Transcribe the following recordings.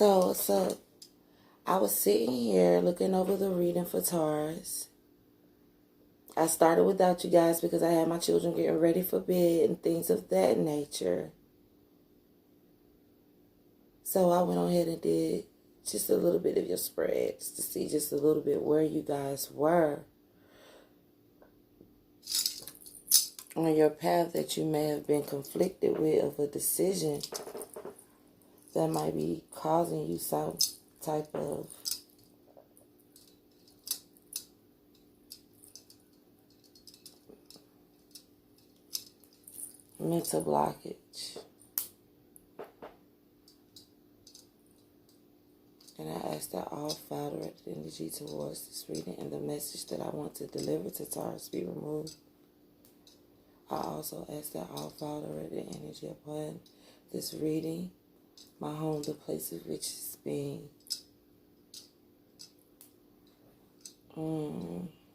So I was sitting here looking over the reading for Taurus. I started without you guys because I had my children getting ready for bed and things of that nature. So I went on ahead and did just a little bit of your spreads to see just a little bit where you guys were on your path that you may have been conflicted with of a decision that might be causing you some type of mental blockage. And I ask that all foul directed energy towards this reading and the message that I want to deliver to Taurus be removed. I also ask that all foul directed energy upon this reading, my home, the place of which is being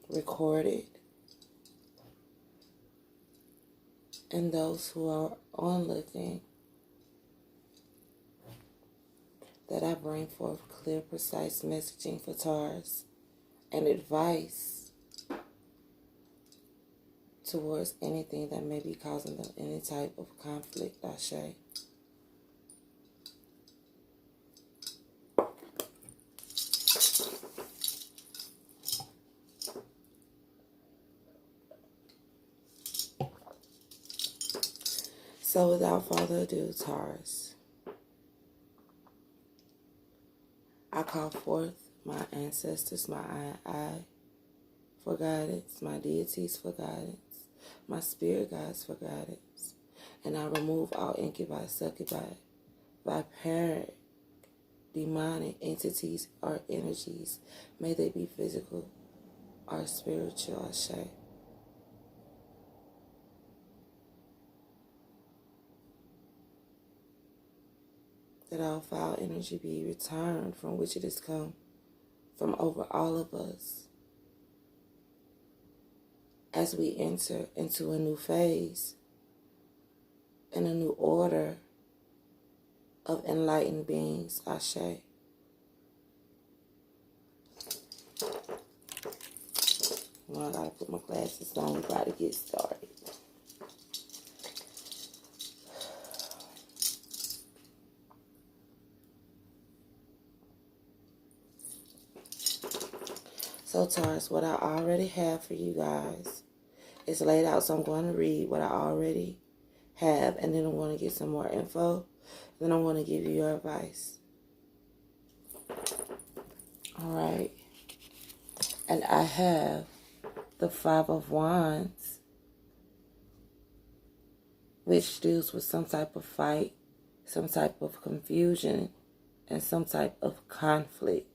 recorded, and those who are onlooking, that I bring forth clear, precise messaging for Taurus and advice towards anything that may be causing them any type of conflict, Ashe. So without further ado, Taurus, I call forth my ancestors, my I for guidance, my deities for guidance, my spirit guides for guidance, and I remove all incubi, succubi, viperic, demonic entities or energies, may they be physical or spiritual, Ashe. That all foul energy be returned from which it has come, from over all of us, as we enter into a new phase and a new order of enlightened beings, Ashe. Well, I gotta put my glasses on. We're about to get started. So, Taurus, what I already have for you guys is laid out. So I'm going to read what I already have, and then I'm going to get some more info. Then I'm going to give you your advice. All right. And I have the Five of Wands, which deals with some type of fight, some type of confusion, and some type of conflict.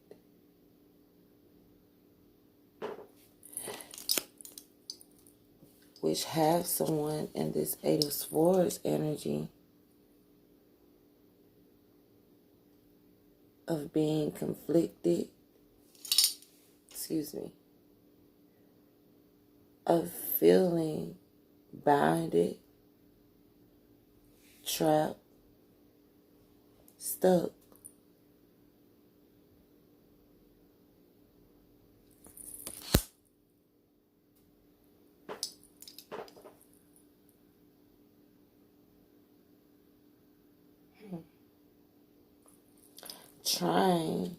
Which have someone in this Eight of Swords energy of being conflicted, of feeling bounded, trapped, stuck. Trying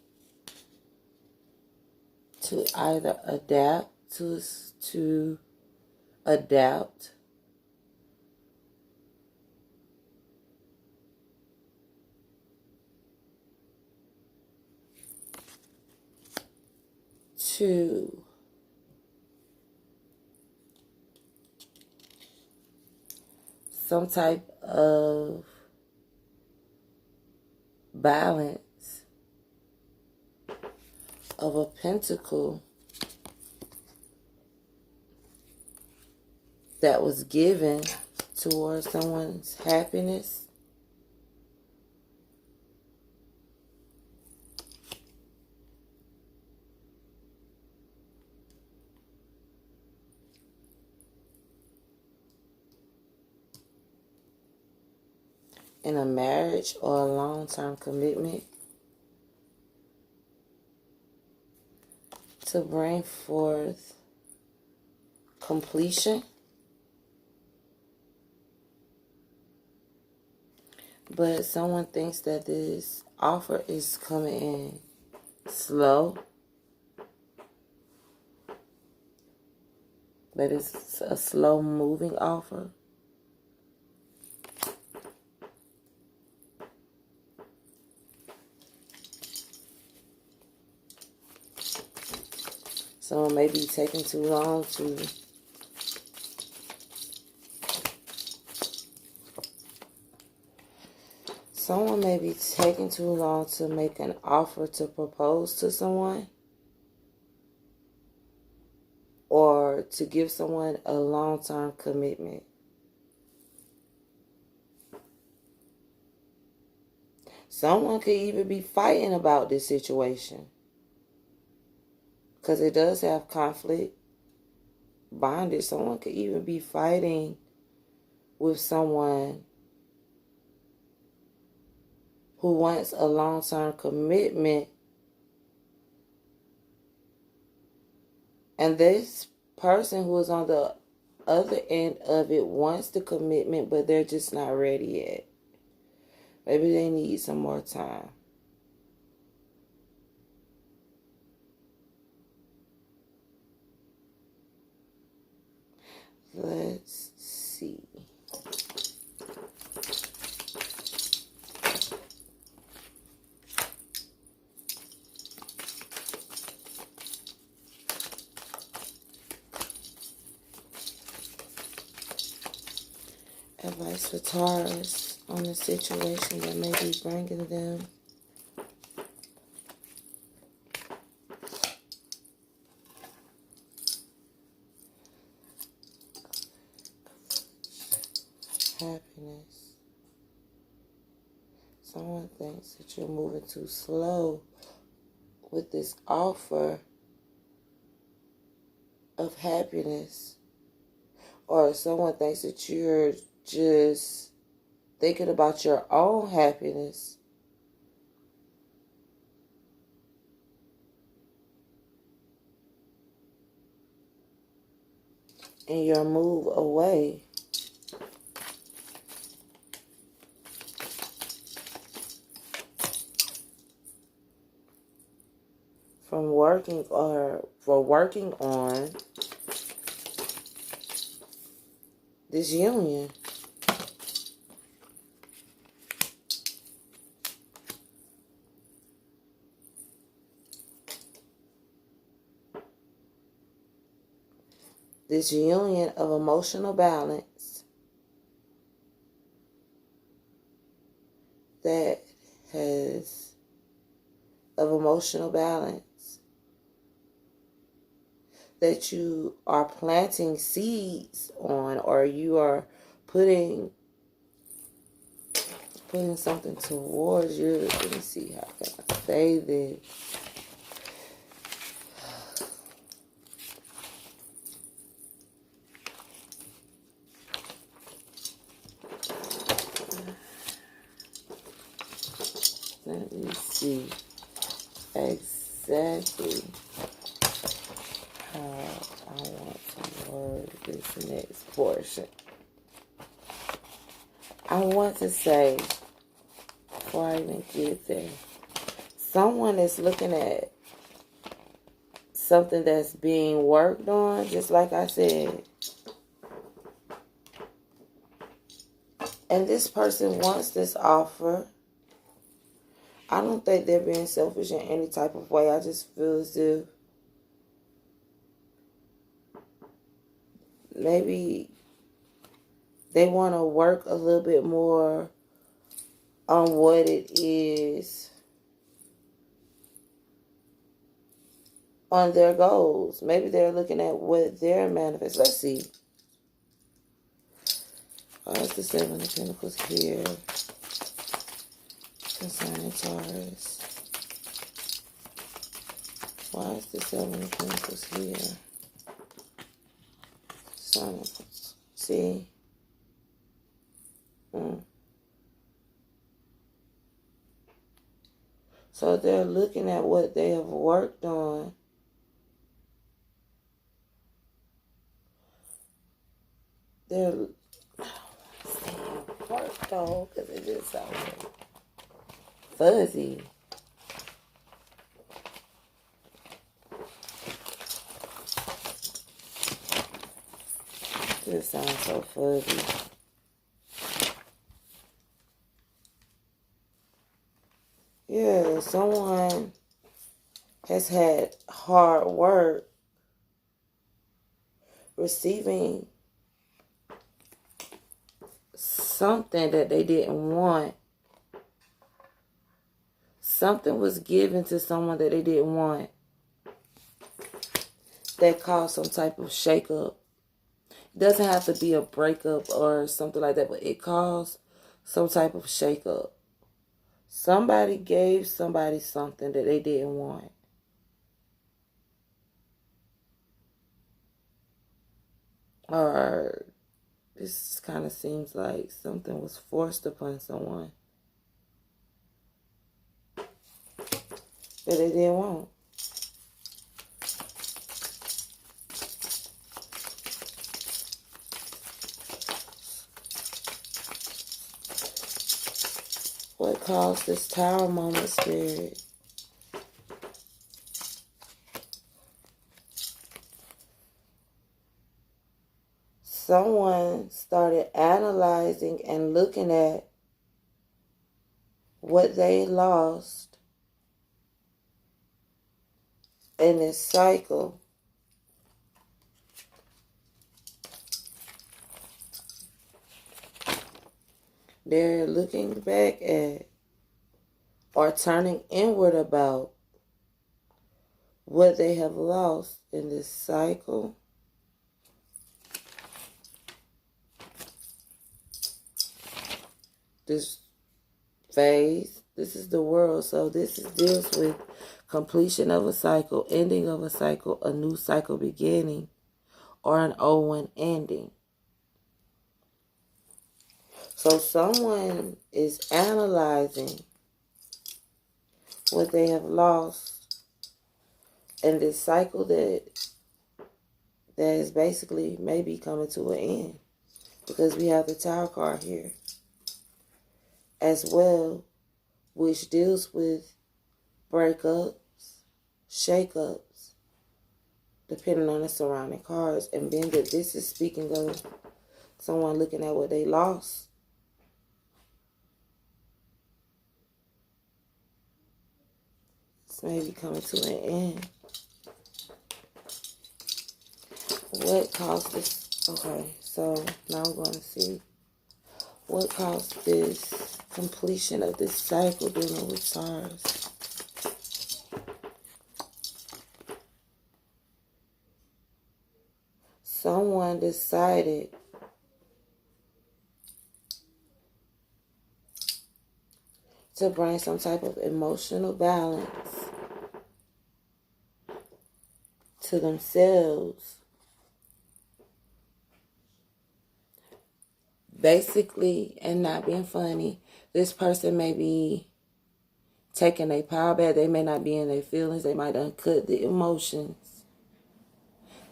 to either adapt to some type of balance of a pentacle that was given towards someone's happiness, in a marriage or a long-term commitment, to bring forth completion. But someone thinks that this offer is coming in slow. That it's a slow moving offer. Someone may be taking too long to make an offer to propose to someone, or to give someone a long-term commitment. Someone could even be fighting about this situation, because it does have conflict, bondage. Someone could even be fighting with someone who wants a long-term commitment, and this person who is on the other end of it wants the commitment, but they're just not ready yet. Maybe they need some more time. Let's see. Advice for Taurus on the situation that may be bringing them happiness. Someone thinks that you're moving too slow with this offer of happiness, or someone thinks that you're just thinking about your own happiness and your move away from working on this union. This union of emotional balance that you are planting seeds on, or you are putting something towards you. Let me see how can I say this. Let me see exactly how I want to word this next portion. I want to say, before I even get there, someone is looking at something that's being worked on, just like I said. And this person wants this offer. I don't think they're being selfish in any type of way. I just feel as if maybe they want to work a little bit more on what it is, on their goals. Maybe they're looking at what they're manifesting. Let's see. Why is the Seven of Pentacles here concerning Taurus? Why is the Seven of Pentacles here? See? So they're looking at what they have worked on they're, I don't want to say work though, because it just sounds fuzzy. This sounds so fuzzy. Yeah, someone has had hard work receiving something that they didn't want. Something was given to someone that they didn't want that caused some type of shakeup. It doesn't have to be a breakup or something like that, but it caused some type of shakeup. Somebody gave somebody something that they didn't want. Or this kind of seems like something was forced upon someone that they didn't want. What caused this Tower moment, Spirit? Someone started analyzing and looking at what they lost in this cycle. They're looking back at or turning inward about what they have lost in this cycle. This phase. This is the world. So this deals with completion of a cycle, ending of a cycle, a new cycle beginning, or an old one ending. So someone is analyzing what they have lost in this cycle that is basically maybe coming to an end, because we have the Tower card here as well, which deals with breakups, shakeups, depending on the surrounding cards. And being that this is speaking of someone looking at what they lost, it's maybe coming to an end. What caused this? Okay, so now I'm going to see what caused this completion of this cycle dealing with Taurus. Someone decided to bring some type of emotional balance to themselves. Basically, and not being funny, this person may be taking a power back. They may not be in their feelings. They might uncut the emotions.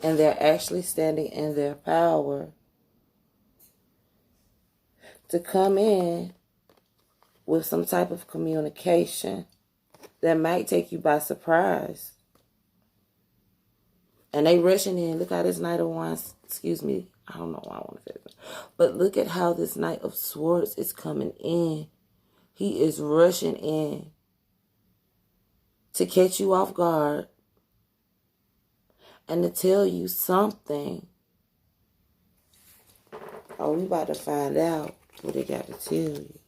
And they're actually standing in their power to come in with some type of communication that might take you by surprise. And they rushing in. Look how this Knight of Wands, excuse me, I don't know why I want to say that. But look at how this Knight of Swords is coming in. He is rushing in to catch you off guard and to tell you something. Oh, we about to find out what they got to tell you.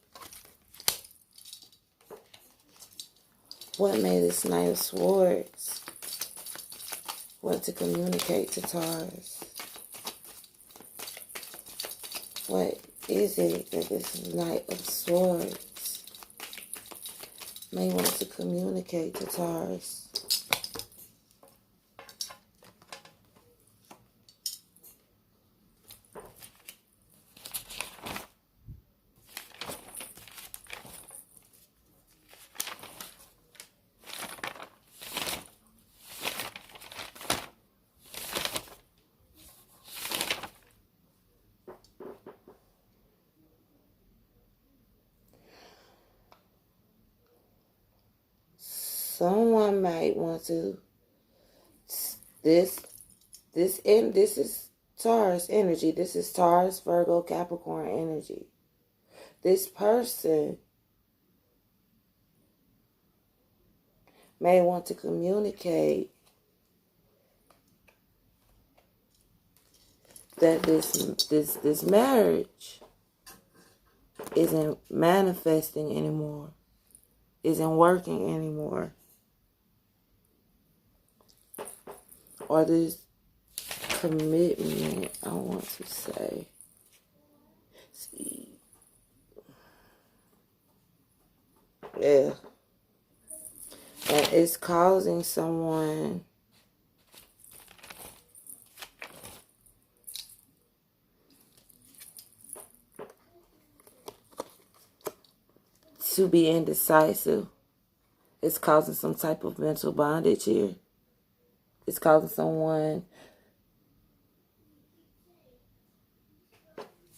What made this Knight of Swords want to communicate to Taurus? What is it that this Knight of Swords may want to communicate to Taurus? Someone might want to, this is Taurus energy. This is Taurus, Virgo, Capricorn energy. This person may want to communicate that this marriage isn't manifesting anymore, isn't working anymore, or this commitment, I want to say. See. Yeah. And it's causing someone to be indecisive. It's causing some type of mental bondage here. It's causing someone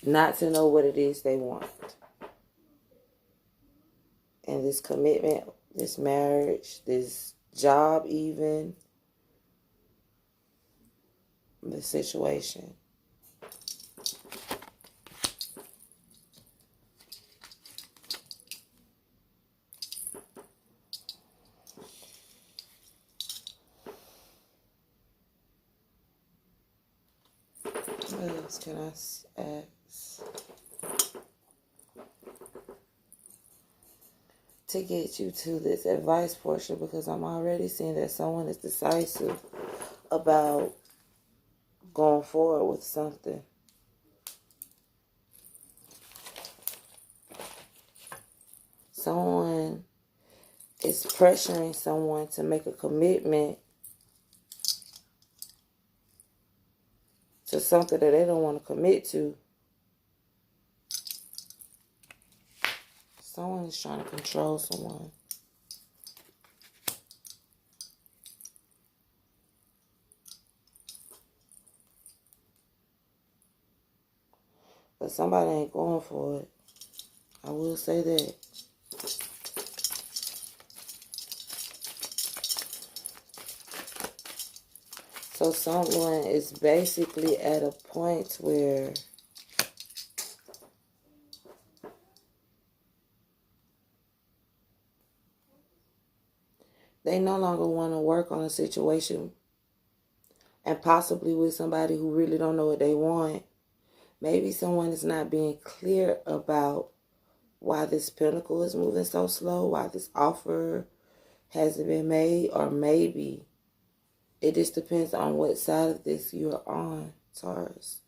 not to know what it is they want. And this commitment, this marriage, this job even, the situation. What else can I ask to get you to this advice portion? Because I'm already seeing that someone is decisive about going forward with something. Someone is pressuring someone to make a commitment to something that they don't want to commit to. Someone is trying to control someone. But somebody ain't going for it. I will say that. So someone is basically at a point where they no longer want to work on a situation, and possibly with somebody who really don't know what they want. Maybe someone is not being clear about why this pinnacle is moving so slow, why this offer hasn't been made, or maybe it just depends on what side of this you're on, Taurus.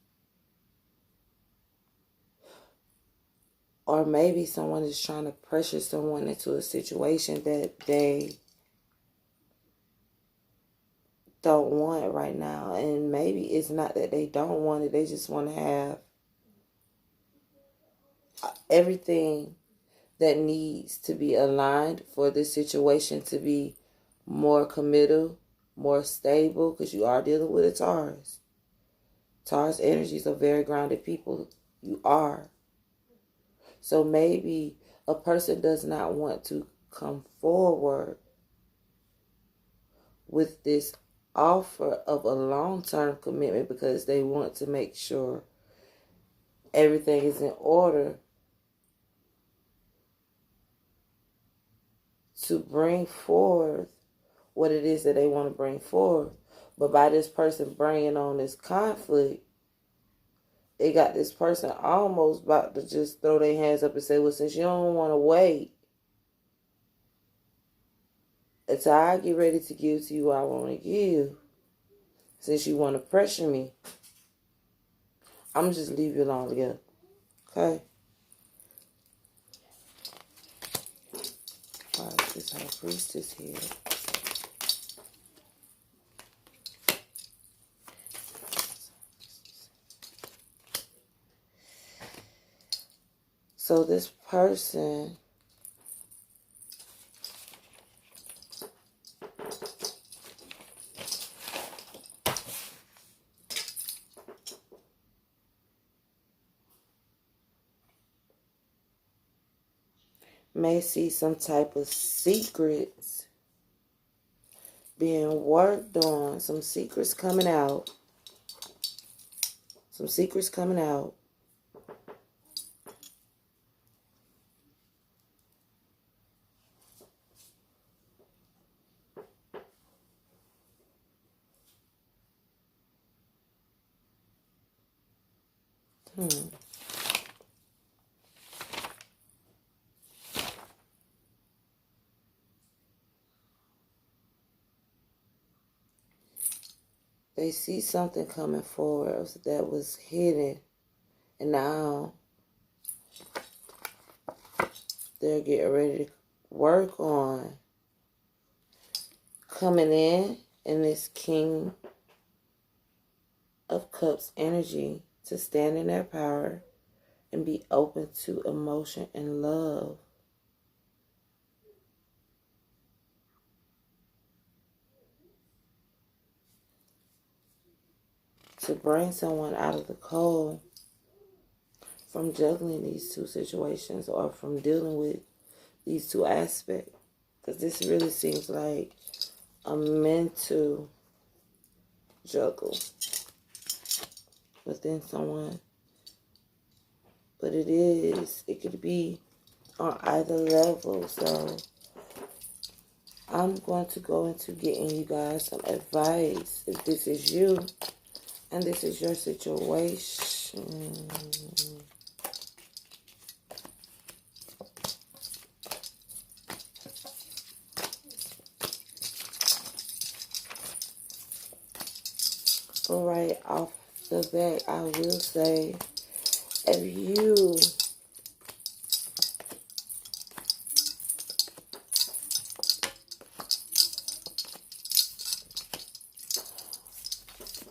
Or maybe someone is trying to pressure someone into a situation that they don't want right now. And maybe it's not that they don't want it. They just want to have everything that needs to be aligned for this situation to be more committal, more stable, because you are dealing with a Taurus. Taurus energies are very grounded people. You are. So maybe a person does not want to come forward with this offer of a long-term commitment because they want to make sure everything is in order to bring forth what it is that they want to bring forth. But by this person bringing on this conflict, it got this person almost about to just throw their hands up and say, well, since you don't want to wait until I get ready to give to you what I want to give, since you want to pressure me, I'm going to just leave you alone together. Okay? All right, this High Priestess here. So this person may see some type of secrets being worked on. Some secrets coming out. Some secrets coming out. They see something coming forward that was hidden. And now they're getting ready to work on coming in this King of Cups energy to stand in their power and be open to emotion and love. To bring someone out of the cold from juggling these two situations or from dealing with these two aspects. Because this really seems like a mental juggle within someone. But it could be on either level. So I'm going to go into getting you guys some advice. If this is you and this is your situation. But right off the bat, I will say, if you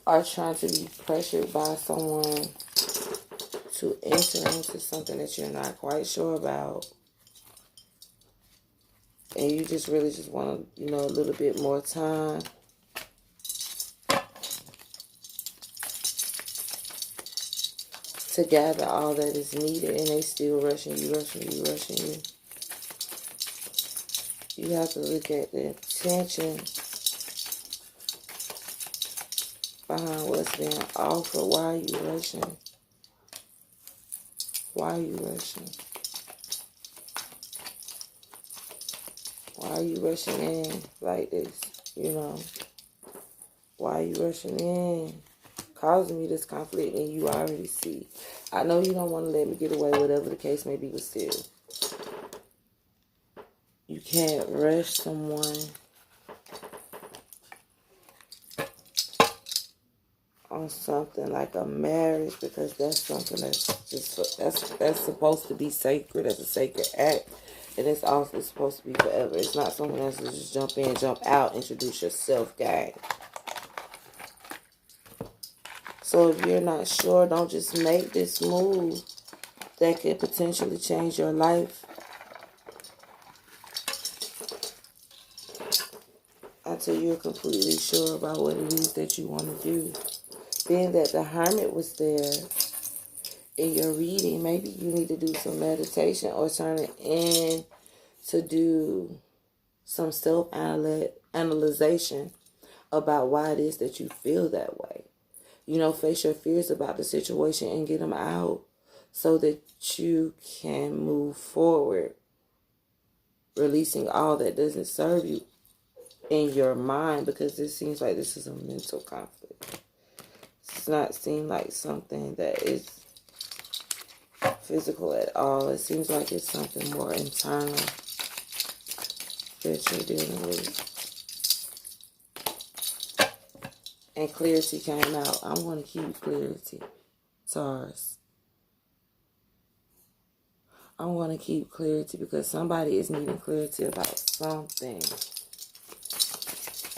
are trying to be pressured by someone to enter into something that you're not quite sure about, and you just really just want, a little bit more time, to gather all that is needed, and they still rushing you. You have to look at the intention behind what's being offered. Why are you rushing? Why are you rushing? Why are you rushing in like this? Why are you rushing in? Causing me this conflict, and you already see. I know you don't want to let me get away, whatever the case may be, but still. You can't rush someone on something like a marriage, because that's something that's supposed to be sacred. That's a sacred act, and it's also supposed to be forever. It's not something that's just jump in, jump out, introduce yourself game. So if you're not sure, don't just make this move that could potentially change your life until you're completely sure about what it is that you want to do. Being that the Hermit was there in your reading, maybe you need to do some meditation or turn it in to do some self-analyzation about why it is that you feel that way. Face your fears about the situation and get them out so that you can move forward, releasing all that doesn't serve you in your mind, because it seems like this is a mental conflict. It's not seem like something that is physical at all. It seems like it's something more internal that you're dealing with. And clarity came out. I'm going to keep clarity, Taurus. I'm going to keep clarity because somebody is needing clarity about something.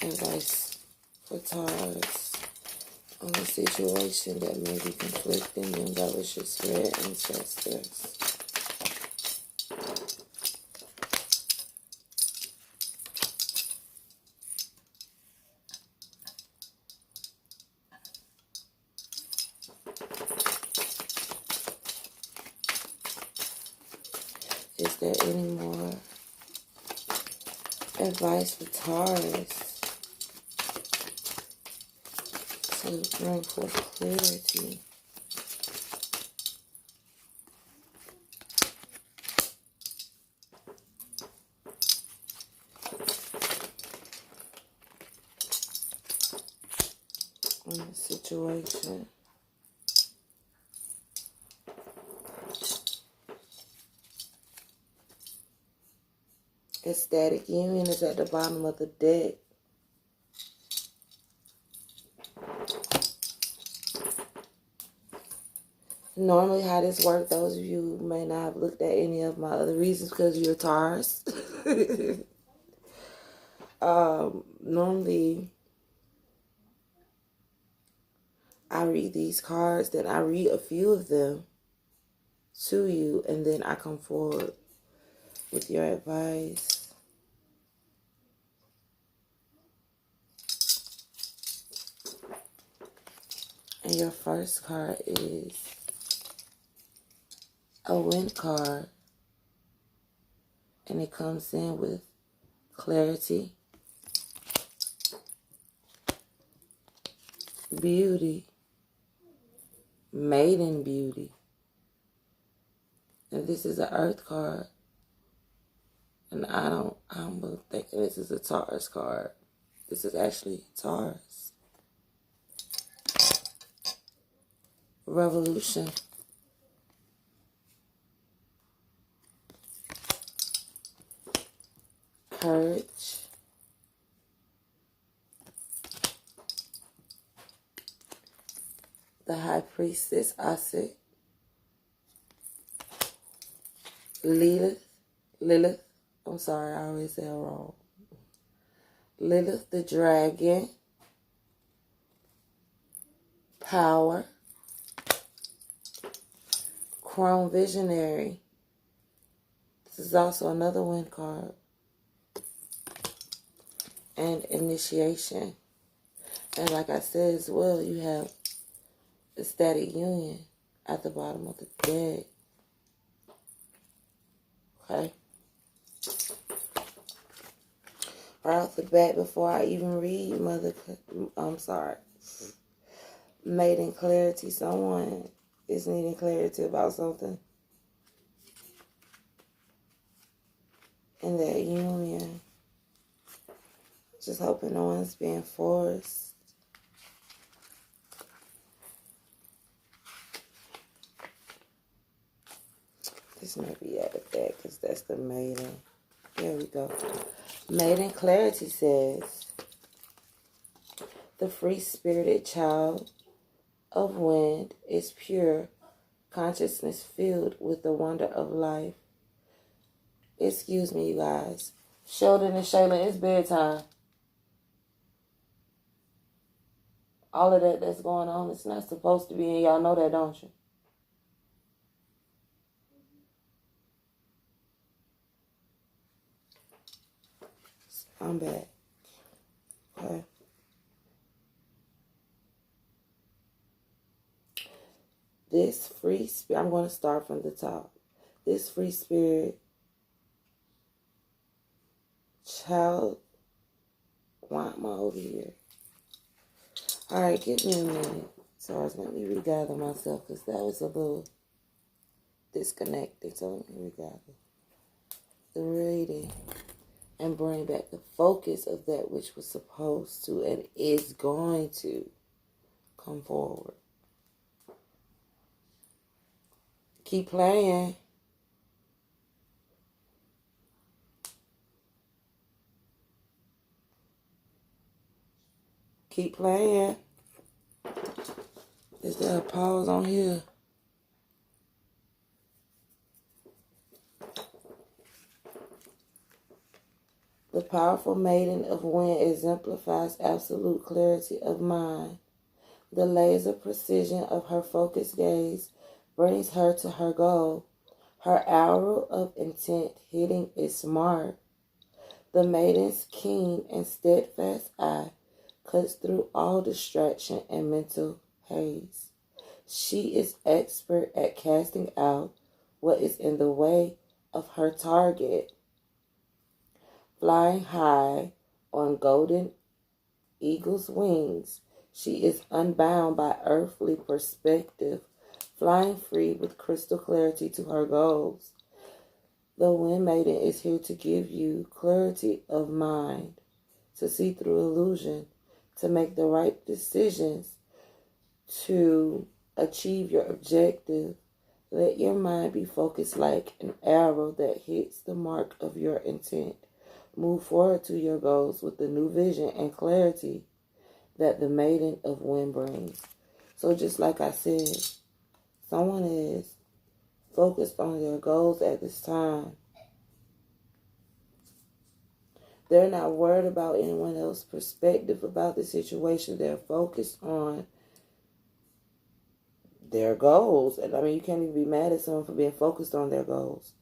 Advice for Taurus on a situation that may be conflicting. Embellish your spirit ancestors. Is there any more advice for Taurus to bring forth clarity. On the situation. Ecstatic union is at the bottom of the deck. Normally how this works, those of you who may not have looked at any of my other reasons because you're Taurus. Normally I read these cards, then I read a few of them to you, and then I come forward with your advice. And your first card is a wind card. And it comes in with clarity, beauty, maiden beauty. And this is an earth card. And I'm thinking this is a Taurus card. This is actually Taurus. Revolution. Courage. The High Priestess, Asit. Lilith. I'm sorry, I always say it wrong. Lilith the Dragon. Power. Chrome Visionary. This is also another wind card. And Initiation. And like I said as well, you have Ecstatic Union at the bottom of the deck. Okay. Right off the bat, before I even read Maiden clarity. Someone is needing clarity about something in that union. Just hoping no one's being forced. This may be out of that because that's the maiden. There we go. Maiden clarity says, the free-spirited child of wind is pure consciousness filled with the wonder of life. Excuse me, you guys. Sheldon and Shayla, it's bedtime. All of that that's going on, it's not supposed to be, and y'all know that, don't you? I'm back. Okay. This free spirit, I'm going to start from the top. This free spirit child, why am I over here? All right, give me a minute. So let me regather myself because that was a little disconnected. So let me regather the reading and bring back the focus of that which was supposed to and is going to come forward. Keep playing. Keep playing. Is there a pause on here? The powerful maiden of wind exemplifies absolute clarity of mind. The laser precision of her focused gaze brings her to her goal. Her arrow of intent hitting its mark. The maiden's keen and steadfast eye cuts through all distraction and mental haze. She is expert at casting out what is in the way of her target. Flying high on golden eagle's wings, She is unbound by earthly perspective, flying free with crystal clarity to her goals. The Wind Maiden is here to give you clarity of mind, to see through illusion, to make the right decisions, to achieve your objective. Let your mind be focused like an arrow that hits the mark of your intent. Move forward to your goals with the new vision and clarity that the Maiden of Wind brings. So just like I said, someone is focused on their goals at this time. They're not worried about anyone else's perspective about the situation. They're focused on their goals. And I mean, you can't even be mad at someone for being focused on their goals.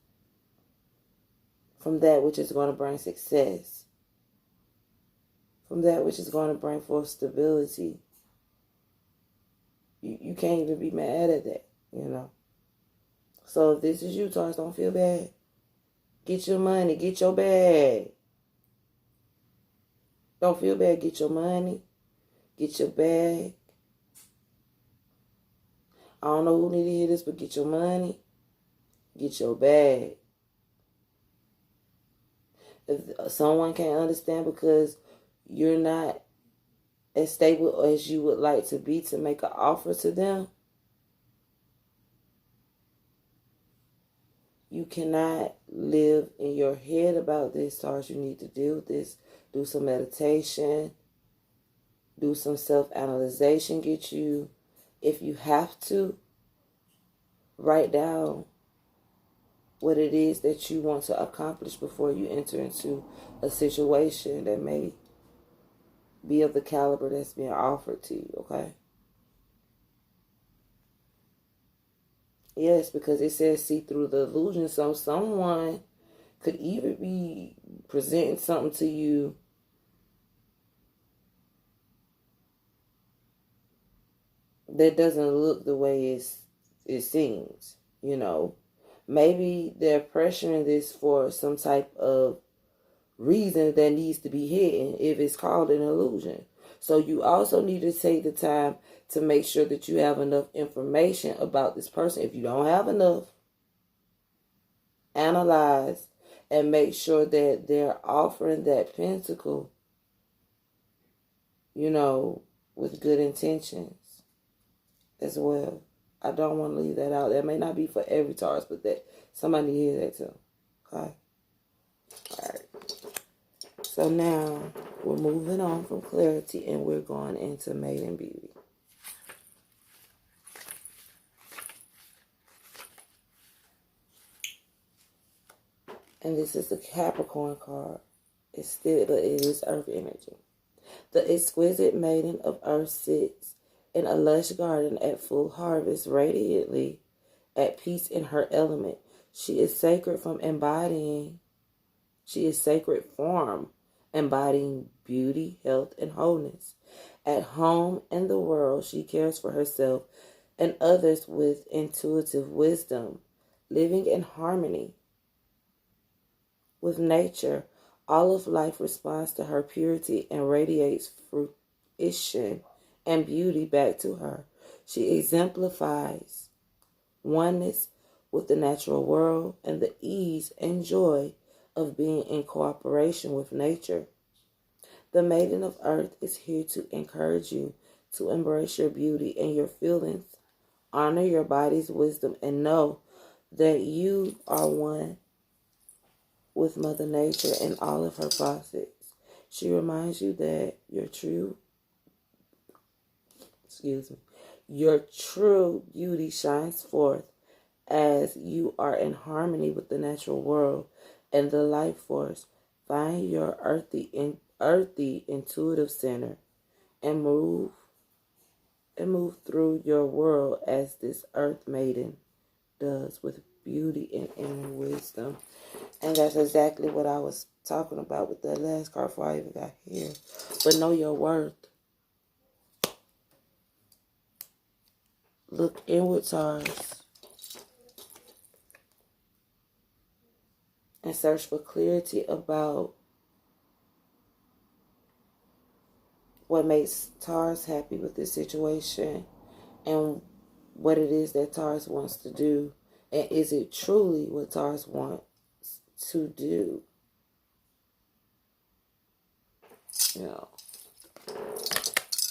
From that which is going to bring success. From that which is going to bring forth stability. You can't even be mad at that, you know. So if this is you, Taurus, don't feel bad. Get your money. Get your bag. Don't feel bad. Get your money. Get your bag. I don't know who need to hear this, but get your money. Get your bag. If someone can't understand because you're not as stable as you would like to be to make an offer to them, you cannot live in your head about this, Taurus. You need to deal with this. Do some meditation. Do some self-analyzation. Get you, if you have to, write down what it is that you want to accomplish before you enter into a situation that may be of the caliber that's being offered to you, okay? Yes, because it says see through the illusion. So someone could even be presenting something to you that doesn't look the way it seems, you know. Maybe they're pressuring this for some type of reason that needs to be hidden if it's called an illusion. So you also need to take the time to make sure that you have enough information about this person. If you don't have enough, analyze and make sure that they're offering that pentacle, you know, with good intentions as well. I don't want to leave that out. That may not be for every Taurus, but that somebody hear that too. Okay? All right. So now we're moving on from clarity and we're going into maiden beauty. And this is the Capricorn card. It is earth energy. The exquisite maiden of earth sits in a lush garden at full harvest, radiantly at peace in her element. She is sacred from embodying. She is sacred form, embodying beauty, health, and wholeness. At home in the world, she cares for herself and others with intuitive wisdom, living in harmony with nature. All of life responds to her purity and radiates fruition and beauty back to her. She exemplifies oneness with the natural world and the ease and joy of being in cooperation with nature. The Maiden of Earth is here to encourage you to embrace your beauty and your feelings, honor your body's wisdom, and know that you are one with Mother Nature and all of her facets. She reminds you that your true beauty shines forth as you are in harmony with the natural world and the life force. Find your earthy intuitive center and move through your world as this earth maiden does, with beauty and inner wisdom. And that's exactly what I was talking about with that last card before I even got here. But know your worth. Look inward, Taurus, and search for clarity about what makes Taurus happy with this situation and what it is that Taurus wants to do. And is it truly what Taurus wants to do? You know,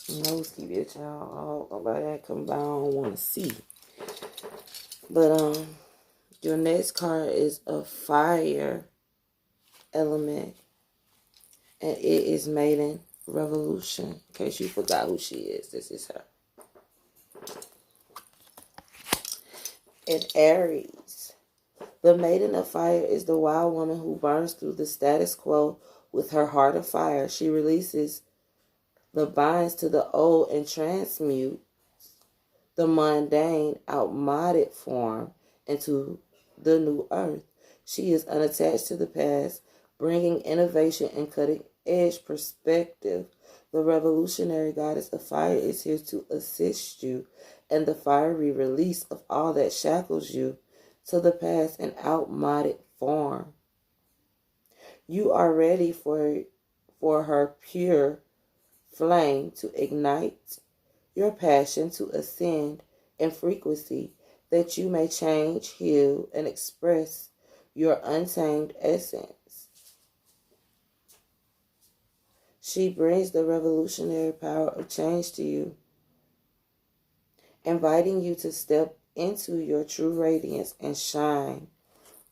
nosy bitch, y'all. Nobody that come by, I don't want to see. But your next card is a fire element, and it is Maiden Revolution. In case you forgot who she is, this is her. In Aries, the Maiden of Fire is the wild woman who burns through the status quo with her heart of fire. She releases the binds to the old and transmute the mundane, outmoded form into the new earth. She is unattached to the past, bringing innovation and cutting-edge perspective. The revolutionary goddess of fire is here to assist you in the fiery release of all that shackles you to the past and outmoded form. You are ready for her pure flame to ignite your passion to ascend in frequency, that you may change, heal, and express your untamed essence. She brings the revolutionary power of change to you, inviting you to step into your true radiance and shine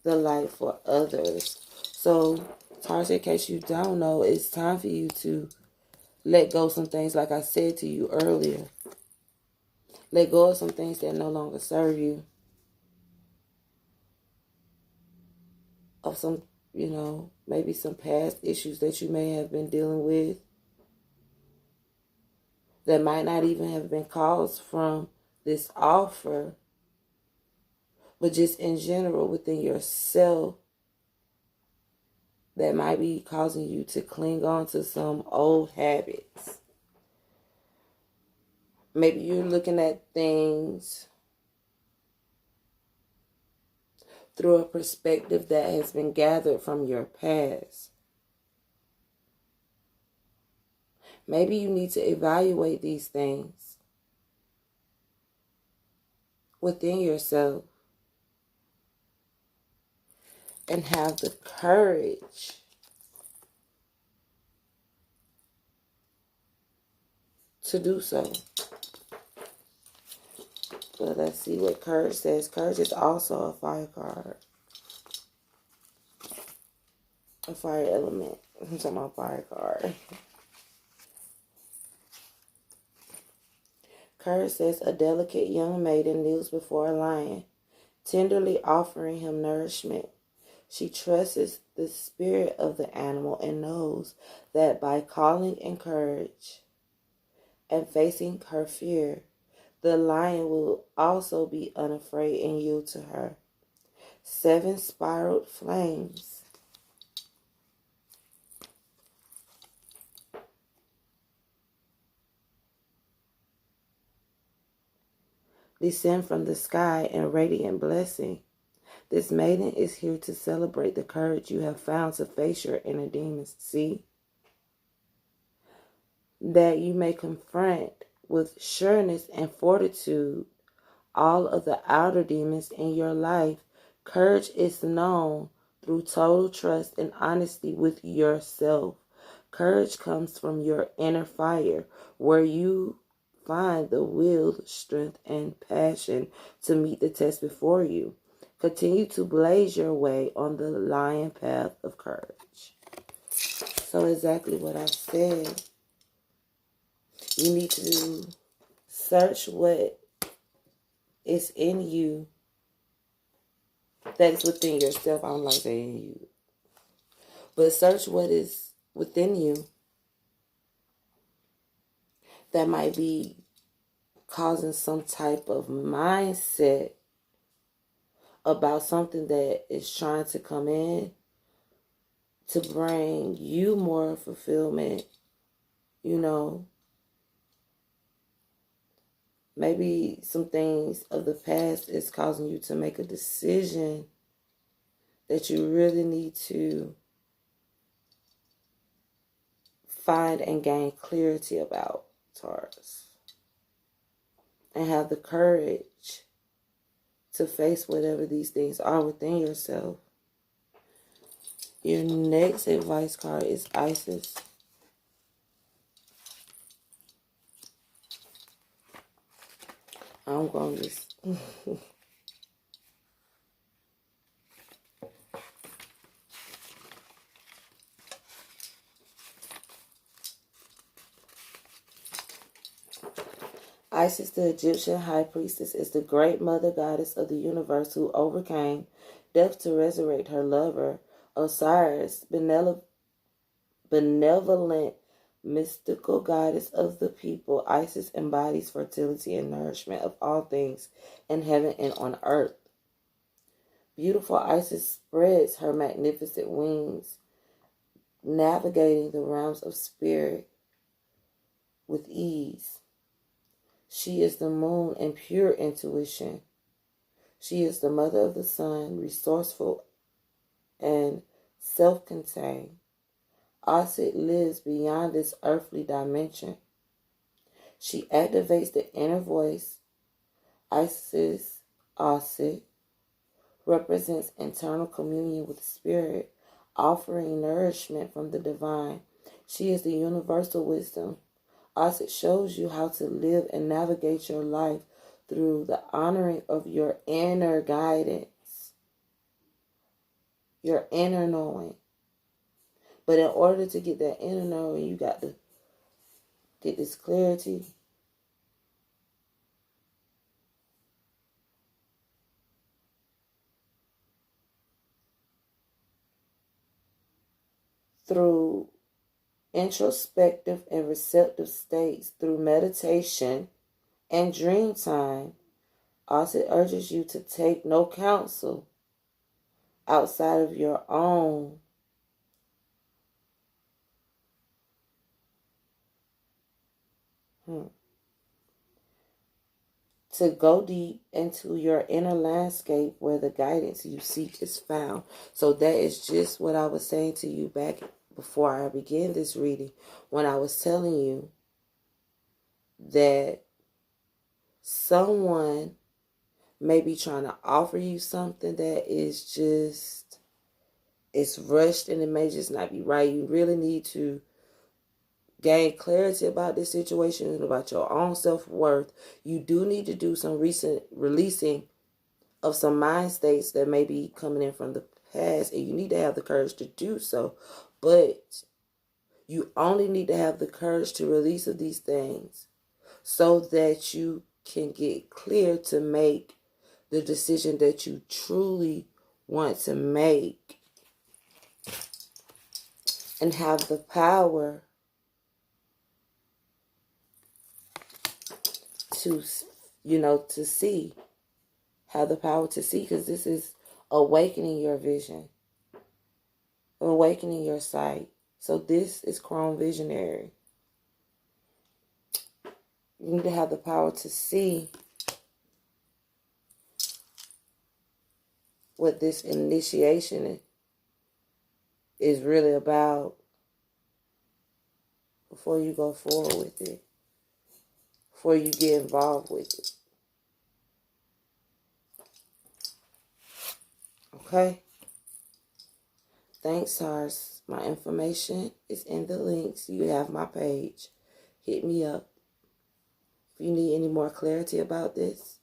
the light for others. So, Taurus, in case you don't know, it's time for you to let go of some things, like I said to you earlier. Let go of some things that no longer serve you. Of some, maybe some past issues that you may have been dealing with that might not even have been caused from this offer, but just in general within yourself that might be causing you to cling on to some old habits. Maybe you're looking at things through a perspective that has been gathered from your past. Maybe you need to evaluate these things within yourself and have the courage to do so. But let's see what courage says. Courage is also a fire card. A fire element. I'm talking about fire card. Courage says, a delicate young maiden kneels before a lion, tenderly offering him nourishment. She trusts the spirit of the animal and knows that by calling in courage and facing her fear, the lion will also be unafraid and yield to her. 7 spiraled flames descend from the sky in radiant blessing. This maiden is here to celebrate the courage you have found to face your inner demons. See? That you may confront with sureness and fortitude all of the outer demons in your life. Courage is known through total trust and honesty with yourself. Courage comes from your inner fire, where you find the will, strength, and passion to meet the test before you. Continue to blaze your way on the lion path of courage. So exactly what I said. You need to search what is in you that is within yourself. I don't like saying you. But search what is within you that might be causing some type of mindset about something that is trying to come in to bring you more fulfillment, Maybe some things of the past is causing you to make a decision that you really need to find and gain clarity about, Taurus. And have the courage to face whatever these things are within yourself. Your next advice card is Isis. I'm going to just... Isis, the Egyptian high priestess, is the great mother goddess of the universe who overcame death to resurrect her lover, Osiris, benevolent, mystical goddess of the people. Isis embodies fertility and nourishment of all things in heaven and on earth. Beautiful Isis spreads her magnificent wings, navigating the realms of spirit with ease. She is the moon and pure intuition. She is the mother of the sun, resourceful and self-contained. Isis lives beyond this earthly dimension. She activates the inner voice. Isis represents internal communion with spirit, offering nourishment from the divine. She is the universal wisdom. Isis shows you how to live and navigate your life through the honoring of your inner guidance, your inner knowing. But in order to get that inner knowing, you got to get this clarity. Through introspective and receptive states, through meditation and dream time, Isis urges you to take no counsel outside of your own. To go deep into your inner landscape where the guidance you seek is found. So that is just what I was saying to you back before I began this reading, when I was telling you that someone may be trying to offer you something that is just, it's rushed and it may just not be right. You really need to gain clarity about this situation and about your own self-worth. You do need to do some recent releasing of some mind states that may be coming in from the past, and you need to have the courage to do so. But you only need to have the courage to release of these things so that you can get clear to make the decision that you truly want to make and have the power to, to see. Have the power to see, because this is awakening your vision, awakening your sight. So this is Chrome Visionary. You need to have the power to see what this initiation is really about before you go forward with it, before you get involved with it. Okay? Thanks, Taurus. My information is in the links. You have my page. Hit me up if you need any more clarity about this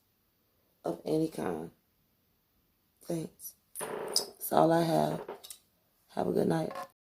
of any kind. Thanks. That's all I have. Have a good night.